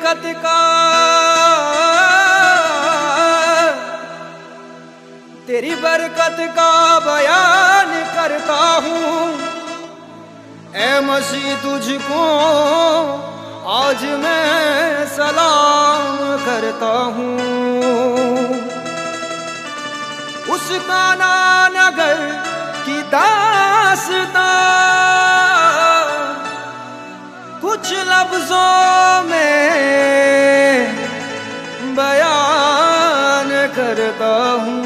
बरकत का तेरी बरकत का बयान करता हूँ। ऐ मसीह तुझको आज मैं सलाम करता हूँ। उस काना नगर की दास्तां कुछ लफ्जों में बयान करता हूँ।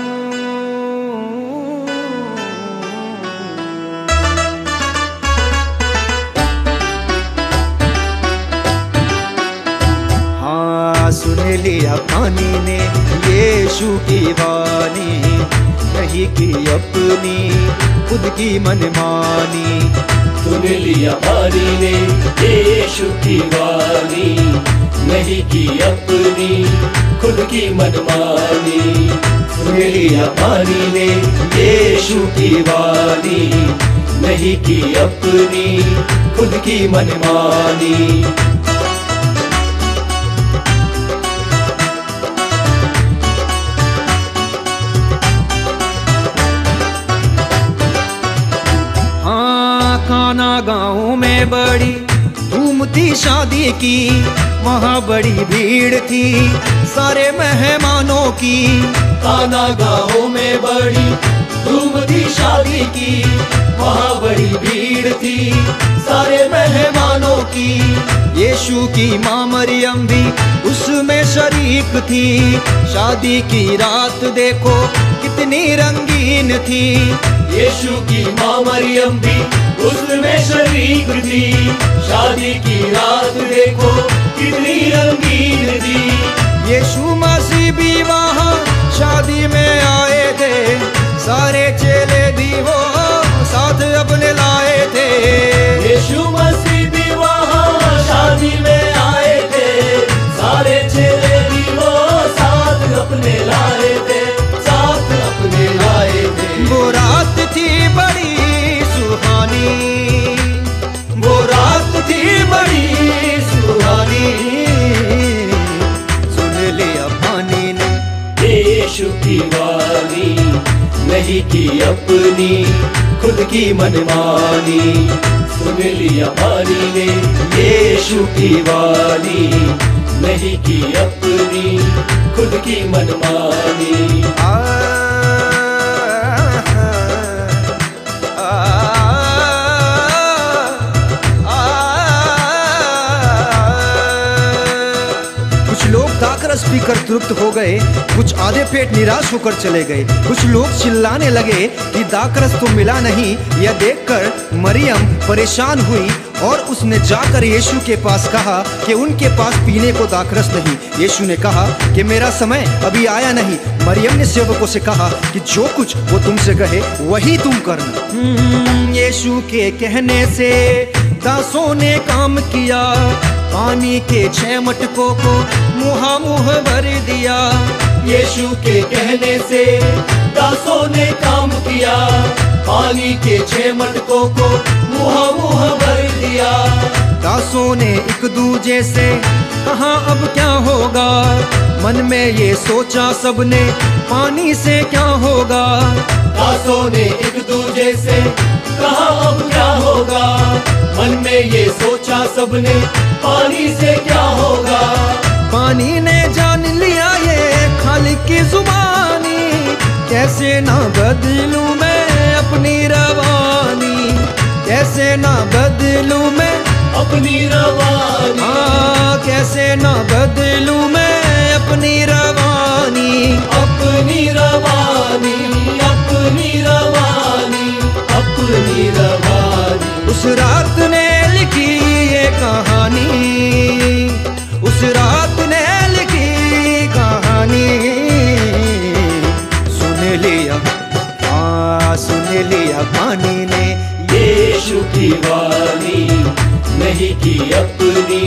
हाँ, सुन लिया पानी ने यीशु की वाणी, नहीं की अपनी खुद की मनमानी। सुन लिया पानी ने यीशु की वाणी, नहीं की अपनी खुद की मनमानी। सुन लिया पानी ने यीशु की वाणी, नहीं की अपनी खुद की मनमानी। काना गाँव में बड़ी धूम थी शादी की, वहाँ बड़ी भीड़ थी सारे मेहमानों की। काना गाँव में बड़ी धूम थी शादी की, वहाँ बड़ी भीड़ थी सारे मेहमानों की। यीशु की माँ मरियम भी उसमें शरीक थी। शादी की रात देखो कितनी रंगीन थी। यीशु की माँ मरियम भी उसमें शरीक थी। शादी की रात देखो कितनी रंगीन थी। यीशु मसीह भी वहाँ शादी में आए थे, सारे चेले भी वो साथ अपने लाए थे। यीशु मसीह भी वहाँ शादी में आए थे, सारे चेले भी वो साथ अपने लाए थे, साथ अपने लाए थे। वो रात थी बड़ी सुहानी, वो रात थी बड़ी सुहानी। सुन लिया पानी ने यीशु की वाणी, नहीं की अपनी खुद की मनमानी। सुन लिया पानी ने यीशु की वाणी, नहीं की अपनी खुद की मनमानी। दाखरस पीकर तृप्त हो गए, कुछ आधे पेट निराश होकर चले गए। कुछ लोग चिल्लाने लगे कि दाखरस तो मिला नहीं। यह देखकर मरियम परेशान हुई और उसने जाकर यीशु के पास कहा कि उनके पास पीने को दाखरस नहीं। यीशु ने कहा कि मेरा समय अभी आया नहीं। मरियम ने सेवकों से कहा कि जो कुछ वो तुमसे कहे वही तुम करना। यीशु के कहने से दासों ने काम किया, पानी के 6 मटकों को मुँह भर दिया। यीशु के कहने से दासों ने काम किया, पानी के 6 मटकों को मुँह भर दिया। दासों ने एक दूजे से कहा अब क्या होगा, मन में ये सोचा सबने पानी से क्या होगा। दासों ने एक दूजे से कहा अब क्या होगा, मन में ये सोचा सबने पानी से क्या होगा। पानी ने जान लिया ये खालिक की जुबानी, कैसे ना बदलूं मैं अपनी रवानी, कैसे ना बदलूं मैं अपनी रवानी। हाँ, कैसे ना बदलूं मैं अपनी रवानी, अपनी रवानी, अपनी रवानी, अपनी रवानी। उस रात ने लिखी ये कहानी, उस रात ने लिखी कहानी। सुन लिया, हाँ सुन लिया पानी ने यीशु की वाणी, नहीं की अपनी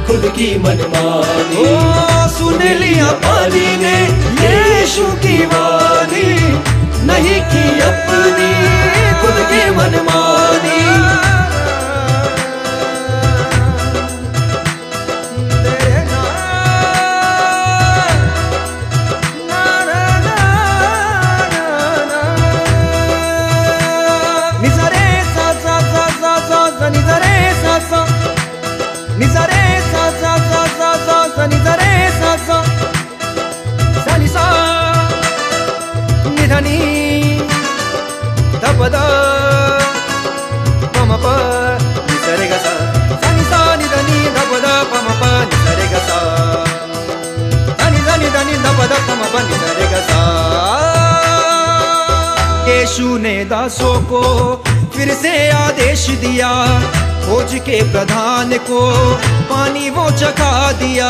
खुद की मनमानी। ओ सुन लिया पानी ने यीशु की वाणी, नहीं की अपनी खुद की मनमानी। तेरे नाम धनी धपद पम प नि सा रे ग सा सा नि सा नि धनी धपद पम प नि सा रे ग सा धनी धनी धनी धपद पम प नि सा रे ग सा। यीशु ने दासों को फिर से आदेश दिया, खोज के प्रधान को पानी वो चखा दिया।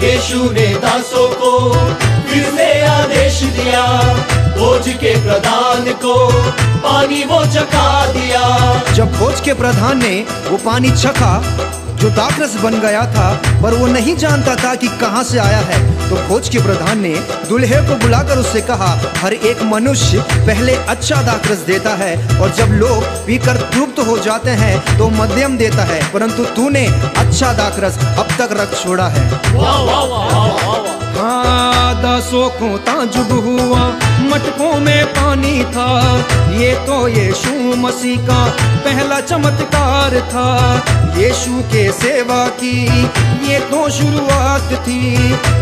यीशु ने दासों को फिर से आदेश दिया, खोज के प्रधान को पानी वो चखा दिया। जब खोज के प्रधान ने वो पानी चखा जो दाखरस बन गया था, पर वो नहीं जानता था कि कहाँ से आया है, तो खोज के प्रधान ने दूल्हे को बुलाकर उससे कहा, हर एक मनुष्य पहले अच्छा दाखरस देता है और जब लोग पीकर तृप्त हो जाते हैं तो मध्यम देता है, परंतु तूने अच्छा दाखरस अब तक रख छोड़ा है। वाह वाह वाह वाह। हाँ, दासों को ताजुब हुआ, मटकों में पानी था। ये तो यीशु मसीह का पहला चमत्कार था। यीशु के सेवा की ये तो शुरुआत थी,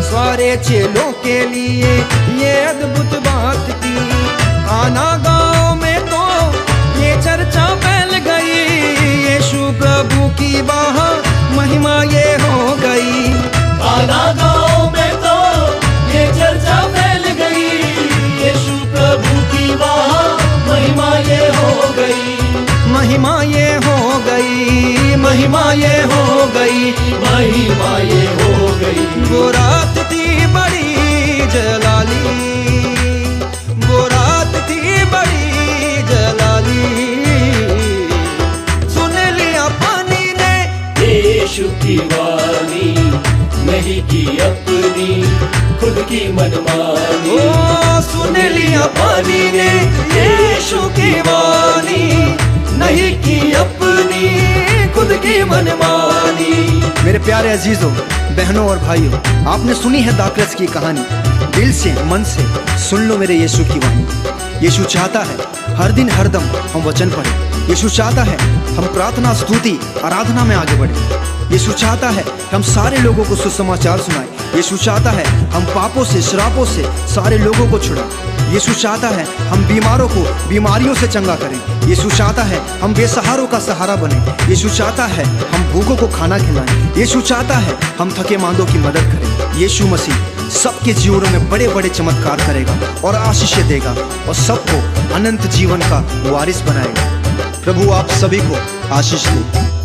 सारे चेलों के लिए ये अद्भुत बात थी। आना गांव में तो ये चर्चा फैल गई, यीशु प्रभु की वहाँ महिमा ये हो गई। आना गांव में तो ये चर्चा फैल गई, यीशु प्रभु की वहाँ महिमा ये हो गई। महिमा ये हो गई, महिमा ये हो गई, महिमा ये हो गई। वो रात थी बड़ी जलाली, वो रात थी बड़ी जलाली। सुन लिया पानी ने यीशु की वाणी, नहीं की अपनी खुद की मनमानी। ओ सुन लिया पानी ने यीशु की वाणी, नहीं की अपनी खुद की मनमानी। मेरे प्यारे अजीजों, बहनों और भाइयों, आपने सुनी है दाखरस की कहानी। दिल से मन से सुन लो मेरे यीशु की वाणी। यीशु चाहता है हर दिन हर दम हम वचन पढ़ें। यीशु चाहता है हम प्रार्थना स्तुति आराधना में आगे बढ़ें। यीशु चाहता है हम सारे लोगों को सुसमाचार सुनाएं। यीशु चाहता है हम पापों से श्रापों से सारे लोगों को छुड़ाएं। यीशु चाहता है हम बीमारों को बीमारियों से चंगा करें। यीशु चाहता है हम बेसहारों का सहारा बने। यीशु चाहता है हम भूखों को खाना खिलाएं। यीशु चाहता है हम थके मांदों की मदद करें। यीशु मसीह सबके जीवनों में बड़े बड़े चमत्कार करेगा और आशीषें देगा और सबको अनंत जीवन का वारिस बनाएगा। प्रभु आप सभी को आशीष दे।